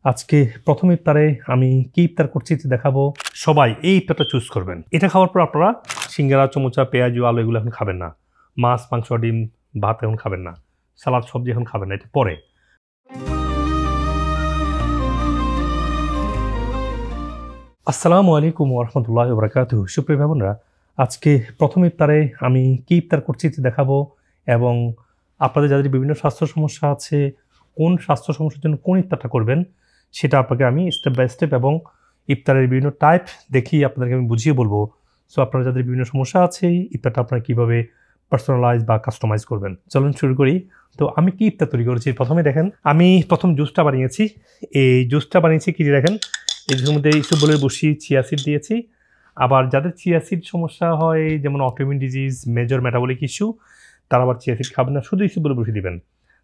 আজকে প্রথম ইফতারে আমি কি ইফতার করছি দেখাবো। সবাই এই ইফতারটা চুজ করবেন। এটা খাওয়ার পর আপনারা সিঙ্গারা, চমচা, পেঁয়াজু, আলু এগুলো এখন খাবেন না। মাছ, মাংস, ডিম, ভাত এখন খাবেন না। সালাদ, সবজি এখন খাবেন না, এটা পরে। আসসালামু আলাইকুম ওয়া রাহমাতুল্লাহি ওয়া বারাকাতুহু। সুপ্রিয় ভাই বোনেরা, আজকে প্রথম ইফতারে আমি কি ইফতার করছি দেখাবো এবং আপনাদের যাদের বিভিন্ন স্বাস্থ্য সমস্যা আছে, কোন স্বাস্থ্য সমস্যার জন্য কোন ইফতারটা করবেন সেটা আপনাকে আমি স্টেপ বাই স্টেপ এবং ইফতারের বিভিন্ন টাইপ দেখিয়ে আপনাদেরকে আমি বুঝিয়ে বলবো। সো আপনারা যাদের বিভিন্ন সমস্যা আছে, ইফতারটা আপনারা কীভাবে পার্সোনালাইজ বা কাস্টমাইজ করবেন। চলুন শুরু করি। তো আমি কি ইফতার তৈরি করেছি প্রথমে দেখেন, আমি প্রথম জুসটা বানিয়েছি। এই জুসটা বানিয়েছি কি দেখেন, এর মধ্যে ইসবগুলের বসি, চিয়া সিড দিয়েছি। আবার যাদের চিয়া সিড সমস্যা হয়, যেমন autoimmune disease, major metabolic issue, তারা আবার চিয়া সিড খাবেন না, শুধু ইসবগুলের বসি দিবেন।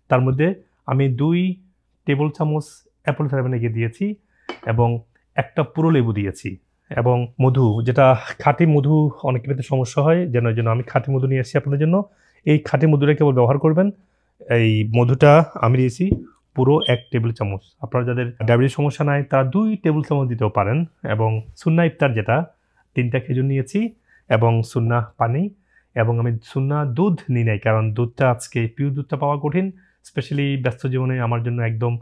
তার মধ্যে আমি 2 টেবিল চামচ অ্যাপল সাইডার ভিনেগার দিয়েছি এবং একটা পুরো লেবু দিয়েছি এবং মধু, যেটা খাঁটি মধু অনেকের ক্ষেত্রে সমস্যা হয়, যেন এই জন্য আমি খাঁটি মধু নিয়ে এসেছি আপনাদের জন্য। এই খাঁটি মধুটা কেবল ব্যবহার করবেন। এই মধুটা আমি দিয়েছি পুরো 1 টেবিল চামচ। আপনারা যাদের ডায়াবেটিস সমস্যা নাই তারা 2 টেবিল চামচ দিতেও পারেন। এবং সুন্না ইফতার যেটা 3টা খেজুর নিয়েছি এবং সুন্না পানি, এবং আমি সুন্না দুধ নিই নাই, কারণ দুধটা আজকে পিওর দুধটা পাওয়া কঠিন। স্পেশালি ব্যস্ত জীবনে আমার জন্য একদম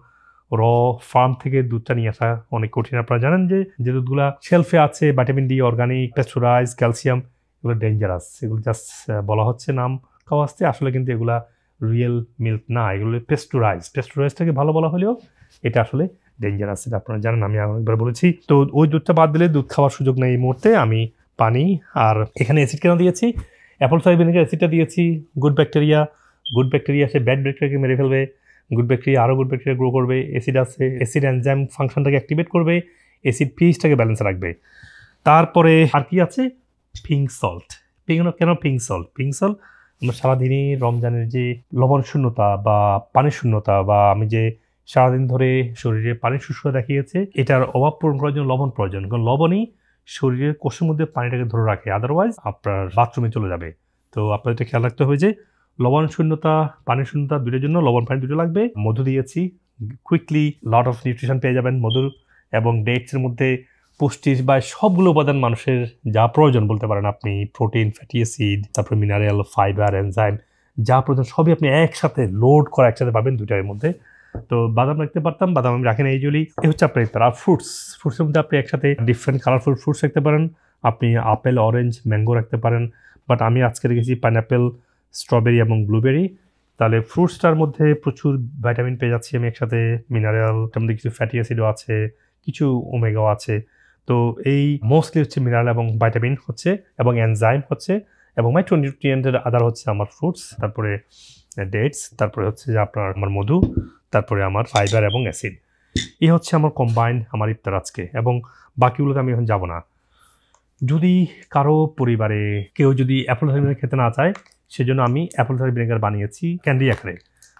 ফার্ম থেকে দুধটা নিয়ে আসা অনেক কঠিন। আপনারা জানেন যে দুধগুলা শেলফে আছে, ভিটামিন ডি, অর্গানিক, পেস্টোরাইজ, ক্যালসিয়াম, এগুলো ডেঞ্জারাস। এগুলো জাস্ট বলা হচ্ছে নাম খাওয়া আসছে, আসলে কিন্তু এগুলা রিয়েল মিল্ক না, এগুলো পেস্টোরাইজটাকে ভালো বলা হলেও এটা আসলে ডেঞ্জারাস, এটা আপনারা জানেন, আমি একবার বলেছি। তো ওই দুধটা বাদ দিলে দুধ খাওয়ার সুযোগ নেই এই মুহূর্তে। আমি পানি আর এখানে অ্যাসিড কেন দিয়েছি, অ্যাপল সাইডার ভিনেগার অ্যাসিডটা দিয়েছি। গুড ব্যাকটেরিয়া সে ব্যাড ব্যাকটেরিয়াকে মেরে ফেলবে, গুড ব্যাকটেরিয়া আরও গুড ব্যাকটেরিয়া গ্রো করবে। অ্যাসিড আছে, অ্যাসিড এনজাইম ফাংশনটাকে অ্যাক্টিভেট করবে, অ্যাসিড পিএইচটাকে ব্যালেন্স রাখবে। তারপরে আর কি আছে, পিঙ্ক সল্ট। কেন পিঙ্ক সল্ট? আমরা সারাদিনই রমজানের যে লবণ শূন্যতা বা পানি শূন্যতা, বা আমি যে সারাদিন ধরে শরীরে পানি শুষ্ক দেখিয়েছে, এটার অভাব পূরণ করার জন্য লবণ প্রয়োজন। কারণ লবণই শরীরের কোষের মধ্যে পানিটাকে ধরে রাখে, আদারওয়াইজ আপনার বাথরুমে চলে যাবে। তো আপনার এটা খেয়াল রাখতে হবে যে লবণ শূন্যতা, পানি শূন্যতা দুটোর জন্য লবণ পানি দুটো লাগবে। মধু দিয়েছি, কুইকলি লট অফ নিউট্রিশন পেয়ে যাবেন মধুর। এবং ডেটসের মধ্যে পুষ্টির বা সবগুলো উপাদান মানুষের যা প্রয়োজন বলতে পারেন আপনি, প্রোটিন, ফ্যাটি অ্যাসিড, তারপর মিনারেল, ফাইবার, এনজাইম, যা প্রয়োজন সবই আপনি একসাথে লোড করা একসাথে পাবেন দুটার মধ্যে। তো বাদাম রাখতে পারতাম, বাদাম আমি রাখি না ইউজুয়ালি। এই হচ্ছে আপনার ইফতার। আর ফ্রুটসের মধ্যে আপনি একসাথে ডিফারেন্ট কালারফুল ফ্রুটস রাখতে পারেন। আপনি আপেল, অরেঞ্জ, ম্যাঙ্গো রাখতে পারেন, বাট আমি আজকে রেখেছি পাইনঅ্যাপেল, স্ট্রবেরি এবং ব্লুবেরি। তাহলে ফ্রুটসটার মধ্যে প্রচুর ভিটামিন পেয়ে যাচ্ছি আমি একসাথে, মিনারেল, তার মধ্যে কিছু ফ্যাটি অ্যাসিডও আছে, কিছু ওমেগাও আছে। তো এই মোস্টলি হচ্ছে মিনারেল এবং ভিটামিন হচ্ছে, এবং এনজাইম হচ্ছে, এবং মাইক্রোনিউট্রিয়েন্টের আদার হচ্ছে আমার ফ্রুটস, তারপরে ডেটস, তারপরে হচ্ছে যে আপনার আমার মধু, তারপরে আমার ফাইবার এবং অ্যাসিড। এই হচ্ছে আমার কম্বাইন্ড আমার ইফতার আজকে, এবং বাকিগুলোতে আমি এখন যাব না। যদি কারো পরিবারে কেউ যদি অ্যাপল সাইডার ভিনেগার খেতে না চায়, সেজন্য আমি অ্যাপল সাইডার ভিনেগার বানিয়েছি ক্যান্ডি আকারে।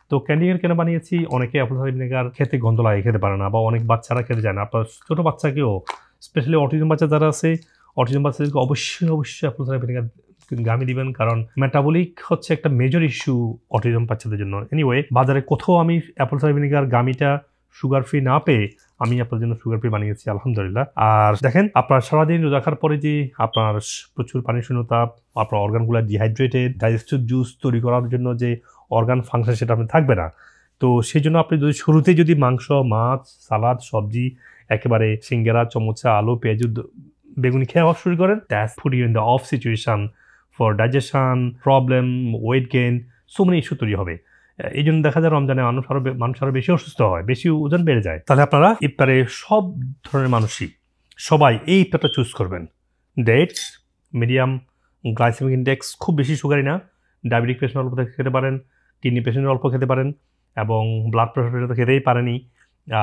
তো ক্যান্ডি কেন বানিয়েছি, অনেকে অ্যাপল সাইডার ভিনেগার খেতে গন্ধ লাগে, খেতে পারে না, বা অনেক বাচ্চারা খেতে যায় না। আপনার ছোটো বাচ্চাকেও, স্পেশালি অটিজম বাচ্চা যারা আছে, অটিজম বাচ্চাদেরকে অবশ্যই অ্যাপল সাইডার ভিনেগার গামি দিবেন, কারণ মেটাবলিক হচ্ছে একটা মেজর ইস্যু অটিজম বাচ্চাদের জন্য। এনিওয়ে, বাজারে কোথাও আমি অ্যাপল সাইডার ভিনেগার গামিটা সুগার ফ্রি না পেয়ে আমি আপনার জন্য সুগার ফ্রি বানিয়েছি, আলহামদুলিল্লাহ। আর দেখেন, আপনার সারাদিন রোজা রাখার পরে যে আপনার প্রচুর পানি শূন্যতা, আপনার অর্গানগুলো ডিহাইড্রেটেড, ডাইজেস্টিভ জুস তৈরি করার জন্য যে অর্গান ফাংশন সেটা আপনি থাকবে না। তো সেই জন্য আপনি যদি শুরুতে যদি মাংস, মাছ, সালাদ, সবজি, একেবারে সিঙ্গারা, চমচা, আলু, পেঁয়াজ, বেগুনি খাওয়া শুরু করেন, that's put you in the of situation for digestion problem, weight gain, so many issue তৈরি হবে। এই জন্য দেখা যায় রমজানে মানুষ আরও বেশি অসুস্থ হয়, বেশি ওজন বেড়ে যায়। তাহলে আপনারা ইফতারে সব ধরনের মানুষই সবাই এই ইফতারটা চুজ করবেন। ডেটস, মিডিয়াম গ্লাইসেমিক ইন্ডেক্স, খুব বেশি সুগারি না। ডায়াবেটিক পেশেন্ট অল্প খেতে পারেন, কিডনি পেশেন্ট অল্প খেতে পারেন, এবং ব্লাড প্রেশার পেশেন্ট তো খেতেই পারেনি।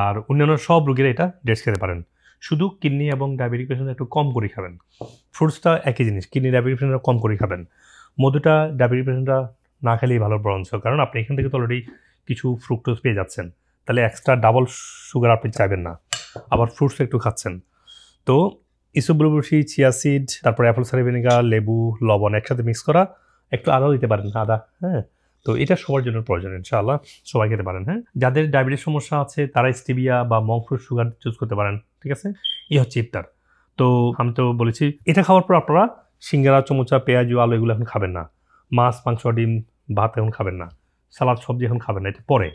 আর অন্যান্য সব রোগীরা এটা ডেটস খেতে পারেন। শুধু কিডনি এবং ডায়াবেটিক পেশেন্ট একটু কম করে খাবেন। ফ্রুটসটা একই জিনিস, কিডনি ডায়াবেটিক পেশেন্টরা কম করে খাবেন। মধুটা ডায়াবেটিক পেশেন্টরা না খেলেই ভালো বরঞ্চ, কারণ আপনি এখান থেকে তো অলরেডি কিছু ফ্রুক্টোজ পেয়ে যাচ্ছেন, তাহলে এক্সট্রা ডাবল সুগার আপনি চাইবেন না। আবার ফ্রুটস একটু খাচ্ছেন। তো ইসবগুলের বসি, চিয়া সিড, তারপরে অ্যাপল সাইডার ভিনেগার, লেবু, লবণ একসাথে মিক্স করা, একটু আদাও দিতে পারেন, আদা, হ্যাঁ, তো এটা সবার জন্য প্রয়োজন ইনশাআল্লাহ, সবাই খেতে পারেন। হ্যাঁ, যাদের ডায়াবেটিস সমস্যা আছে তারা স্টিভিয়া বা মঙ্ক ফ্রুট সুগার চুজ করতে পারেন। ঠিক আছে, এই হচ্ছে ইফতার। তো আমি তো বলেছি এটা খাওয়ার পর আপনারা সিঙ্গারা, চমচা, পেঁয়াজু, আলু এগুলো এখন খাবেন না। মাছ, মাংস, ডিম, ভাত এখন খাবেন না। সালাদ, সবজি এখন খাবেন না, এটা পরে।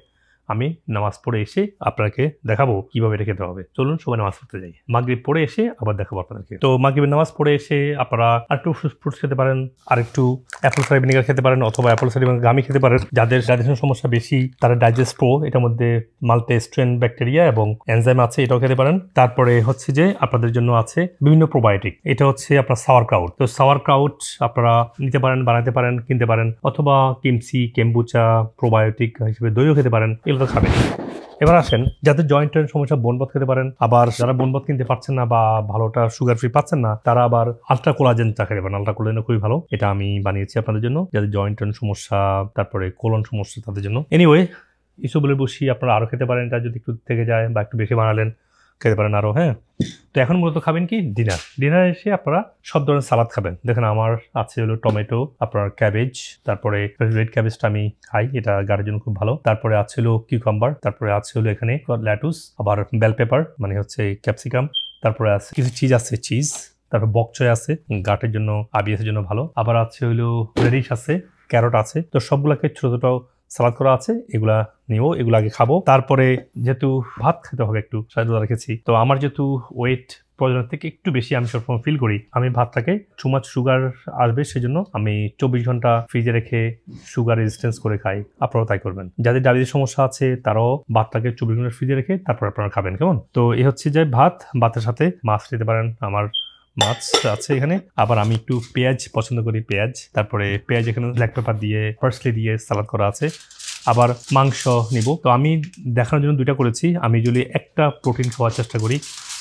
আমি নামাজ পড়ে এসে আপনাকে দেখাবো কিভাবে এটা খেতে হবে। চলুন সবাই নামাজ পড়তে যাই। মাগরিব পড়ে এসে আবার দেখাবো আপনাদেরকে। তো মাগরিবের নামাজ পড়ে এসে আপনারা আরেকটু ফ্রুটস খেতে পারেন, আরেকটু অ্যাপল সাইডার ভিনেগার খেতে পারেন, অথবা অ্যাপল সাইডার ভিনেগার গামি খেতে পারেন। যাদের ডাইজেশন সমস্যা বেশি, তারা ডাইজেস্ট প্রো, এটার মধ্যে মাল্টিস্ট্রেন ব্যাকটেরিয়া এবং এনজাইম আছে, এটাও খেতে পারেন। তারপরে হচ্ছে যে আপনাদের জন্য আছে বিভিন্ন প্রোবায়োটিক, এটা হচ্ছে আপনার সাওয়ার ক্রাউট। তো সাওয়ার ক্রাউট আপনারা নিতে পারেন, বানাতে পারেন, কিনতে পারেন, অথবা কিমচি, কেম্বুচা প্রোবায়োটিক হিসেবে দইও খেতে পারেন, এগুলো তো খাবেন। এবার আসেন যাদের জয়েন্টের সমস্যা, বোনবথ খেতে পারেন। আবার যারা বোনবথ কিনতে পারছেন না বা ভালোটা সুগার ফ্রি পাচ্ছেন না, তারা আবার আলট্রা কোলাজেন চা খেতে পারেন। আলট্রা কোলাজেন খুবই ভালো, এটা আমি বানিয়েছি আপনাদের জন্য, যাদের জয়েন্টের সমস্যা, তারপরে কোলন সমস্যা তাদের জন্য। এনিওয়ে, ইসবগুলের বসি আপনারা আরও খেতে পারেন, এটা যদি একটু থেকে যায় বা একটু বেশি বানালেন খেতে পারেন আরও। হ্যাঁ, তো এখন মূলত খাবেন কি ডিনার এসে আপনারা সব ধরনের সালাদ খাবেন। দেখেন আমার আছে হলো টমেটো, আপনার ক্যাবেজ, তারপরে রেড ক্যাবেজটা আমি খাই, এটা গাড়ির জন্য খুব ভালো। তারপরে আছে হলো কিউকাম্বার, তারপরে আছে হলো এখানে ল্যাটুস, আবার বেল পেপার মানে হচ্ছে ক্যাপসিকাম, তারপরে আছে কিছু চিজ আছে, চিজ, তারপর বকচয় আছে, গাটের জন্য, আবিএস এর জন্য ভালো। আবার আছে হলো রেডিশ আছে, ক্যারট আছে। তো সবগুলোকে ছোট ছোট সালাদ করা আছে, এগুলা নিও, এগুলো আগে খাবো। তারপরে যেহেতু ভাত খেতে হবে, একটু সাইড রেখেছি, তো আমার যেহেতু ওয়েট প্রয়োজনের থেকে একটু বেশি আমি সবসময় ফিল করি, আমি ভাতটাকে টু মাচ সুগার আসবে সেজন্য আমি 24 ঘন্টা ফ্রিজে রেখে সুগার রেজিস্ট্যান্স করে খাই। আপনারাও তাই করবেন। যাদের ডায়াবেটিস সমস্যা আছে তারাও ভাতটাকে 24 ঘন্টা ফ্রিজে রেখে তারপর আপনারা খাবেন, কেমন? তো এই হচ্ছে যে ভাতের সাথে মাছ দিতে পারেন, আমার মাছ আছে এখানে। আবার আমি একটু পেঁয়াজ পছন্দ করি, পেঁয়াজ, তারপরে পেঁয়াজ এখানে ব্ল্যাক পেপার দিয়ে, পার্সলি দিয়ে সালাদ করা আছে। আবার মাংস নিব। তো আমি দেখানোর জন্য দুইটা করেছি। আমি যদি একটা প্রোটিন খাওয়ার চেষ্টা করি,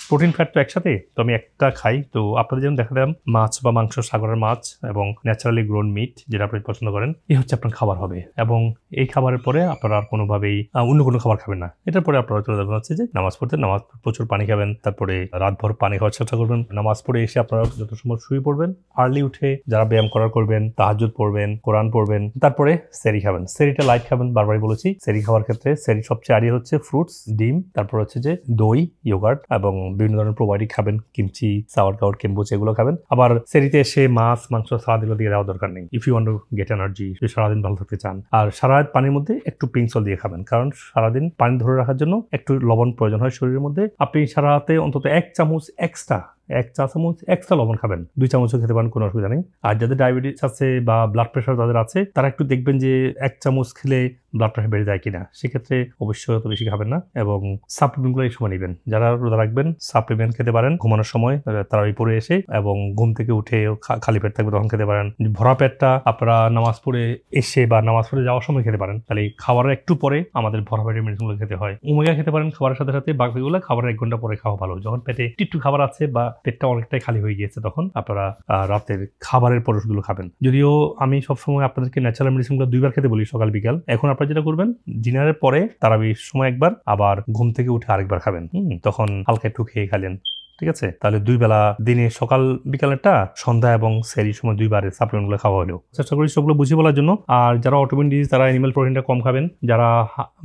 প্রোটিন ফ্যাট তো একসাথে, তো আমি একটা খাই। তো আপনাদের যেমন দেখালাম মাছ বা মাংস, সাগরের মাছ এবং ন্যাচারালি গ্রোন মিট, যেটা আপনি পছন্দ করেন, এই হচ্ছে আপনার খাবার হবে। এবং এই খাবারের পরে আপনারা আর কোনোভাবেই অন্য কোনো খাবার খাবেন না। এটার পরে আপনারা চলে যাবেন হচ্ছে যে নামাজ পড়তে, নামাজ প্রচুর পানি খাবেন, তারপরে রাতভর পানি খাওয়ার চেষ্টা করবেন। নামাজ পড়ে এসে আপনারা যত সময় শুয়ে পড়বেন, আর্লি উঠে যারা ব্যায়াম করার করবেন, তাহাজ্জুদ পড়বেন, কোরআন পড়বেন, তারপরে সেরি খাবেন। সেরিটা লাইট খাবেন, বারবারই বলেছি। সেরি খাওয়ার ক্ষেত্রে সেরি সবচেয়ে আগে হচ্ছে ফ্রুটস, ডিম, তারপর হচ্ছে যে দই, ইয়োগার্ট এবং বিভিন্ন ধরনের প্রোবায়োটিক খাবেন, কিমচি, সাওয়ার ক্রাউট, কেম্বুচা এগুলো খাবেন। আবার সেরিতে এসে মাছ, মাংস, সালাদ এগুলো দিয়ে দেওয়ার দরকার নেই। If you want to get energy, যদি সারাদিন ভালো থাকতে চান। আর সারা রাত পানির মধ্যে একটু পিঙ্ক সল্ট দিয়ে খাবেন, কারণ সারাদিন পানি ধরে রাখার জন্য একটু লবণ প্রয়োজন হয় শরীরের মধ্যে। আপনি সারা রাতে অন্তত 1 চামচ এক্সট্রা, 1 চা চামচ এক্সট্রা লবণ খাবেন। 2 চামচও খেতে পারেন, কোনো অসুবিধা নেই। আর যাদের ডায়াবেটিস আছে বা ব্লাড প্রেশার যাদের আছে, তারা একটু দেখবেন যে 1 চামচ খেলে ব্লাড প্রেশার বেড়ে যায় কিনা। সেক্ষেত্রে অবশ্যই অত বেশি খাবেন না। এবং সাপ্লিমেন্টগুলো এই সময় নেবেন। যারা রোজা রাখবেন সাপ্লিমেন্ট খেতে পারেন ঘুমানোর সময়, তারাই পরে এসে, এবং ঘুম থেকে উঠে খালি পেট থাকবে তখন খেতে পারেন। ভরা পেটটা আপনারা নামাজ পড়ে এসে বা নামাজ পড়ে যাওয়ার সময় খেতে পারেন। তাহলে খাবারের একটু পরে আমাদের ভরা পেটের মেডিসিনগুলো খেতে হয়। ওমেগা খেতে পারেন খাবারের সাথে সাথে, বাকিগুলো খাবারের 1 ঘন্টা পরে খাওয়া ভালো। যখন পেটে একটু খাবার আছে বা পেটটা অনেকটাই খালি হয়ে গিয়েছে, তখন আপনারা রাতের খাবারের পরশগুলো খাবেন। যদিও আমি সবসময় আপনাদেরকে ন্যাচারাল মেডিসিনগুলো 2 বার খেতে বলি, সকাল বিকাল। এখন আপনারা যেটা করবেন, ডিনারের পরে তারাবির সময় একবার, আবার ঘুম থেকে উঠে আরেকবার খাবেন। তখন হালকা একটু খেয়ে খাইলেন, ঠিক আছে? তাহলে 2 বেলা, দিনে সকাল বিকালেরটা, সন্ধ্যা এবং সেরির সময় 2 বারে সাপ্লিমেন্টগুলো খাওয়া হলো। চেষ্টা করি সবগুলো বুঝিয়ে বলার জন্য। আর যারা অটোইমিউন ডিজিজ, তারা অ্যানিমাল প্রোটিনটা কম খাবেন। যারা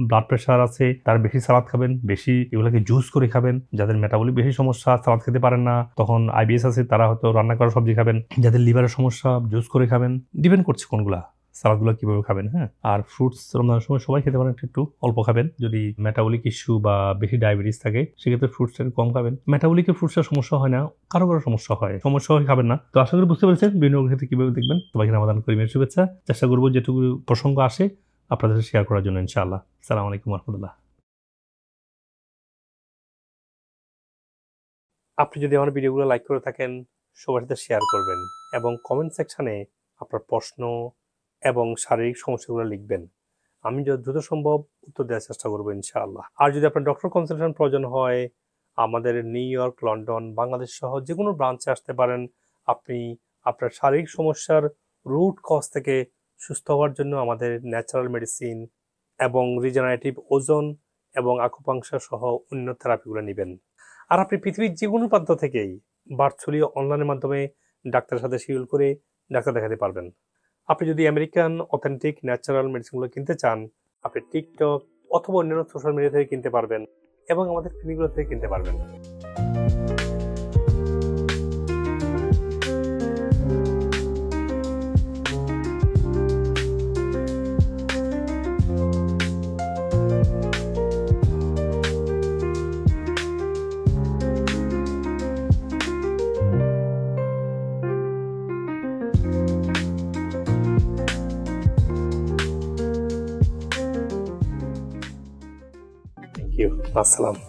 ব্লাড প্রেশার আছে তারা বেশি সালাদ খাবেন, বেশি এগুলোকে জুস করে খাবেন। যাদের মেটাবলিক বেশি সমস্যা, সালাদ খেতে পারেন না, তখন আইবিএস আছে, তারা হয়তো রান্না করা সবজি খাবেন। যাদের লিভারের সমস্যা, জুস করে খাবেন। ডিপেন্ড করছে কোনগুলা, সালাদগুলো কিভাবে খাবেন। হ্যাঁ, আর ফ্রুটস রমজানের সময় সবাই খেতে পারেন, একটু অল্প খাবেন। যদি মেটাবলিক ইস্যু বা বেশি ডায়াবেটিস থাকে সেক্ষেত্রে ফ্রুটসটাকে কম খাবেন। মেটাবলিকের ফ্রুটসের সমস্যা হয় না, কারো সমস্যা হয়, সমস্যা হয় খাবেন না। তো আশা করি বুঝতে পেরেছেন বিভিন্ন ক্ষেত্রে কিভাবে দেখবেন। সবাইকে রমাদান করিমের শুভেচ্ছা। চেষ্টা করবো যেটুকু প্রসঙ্গ আসে আপনাদের সাথে শেয়ার করার জন্য, ইনশাআল্লাহ। আসসালামু আলাইকুম রহমতুল্লাহ। আপনি যদি আমার ভিডিওগুলো লাইক করে থাকেন, সবার সাথে শেয়ার করবেন এবং কমেন্ট সেকশনে আপনার প্রশ্ন এবং শারীরিক সমস্যাগুলো লিখবেন। আমি যত দ্রুত সম্ভব উত্তর দেওয়ার চেষ্টা করবো, ইনশাআল্লাহ। আর যদি আপনার ডক্টর কনসালটেশন প্রয়োজন হয়, আমাদের নিউ ইয়র্ক, লন্ডন, বাংলাদেশ সহ যে কোনো ব্রাঞ্চে আসতে পারেন। আপনি আপনার শারীরিক সমস্যার রুট কজ থেকে সুস্থ হওয়ার জন্য আমাদের ন্যাচারাল মেডিসিন এবং রিজেনারেটিভ ওজন এবং আকুপাংশার সহ অন্য থেরাপিগুলো নেবেন। আর আপনি পৃথিবীর যে কোনো প্রান্ত থেকেই ভার্চুয়ালি অনলাইনের মাধ্যমে ডাক্তারের সাথে শিডিউল করে ডাক্তার দেখাতে পারবেন। আপনি যদি আমেরিকান অথেন্টিক ন্যাচারাল মেডিসিনগুলো কিনতে চান, আপনি টিকটক অথবা অন্যান্য সোশ্যাল মিডিয়া থেকে কিনতে পারবেন এবং আমাদের ক্লিনিকগুলো থেকে কিনতে পারবেন। Thank you. আসসালাম।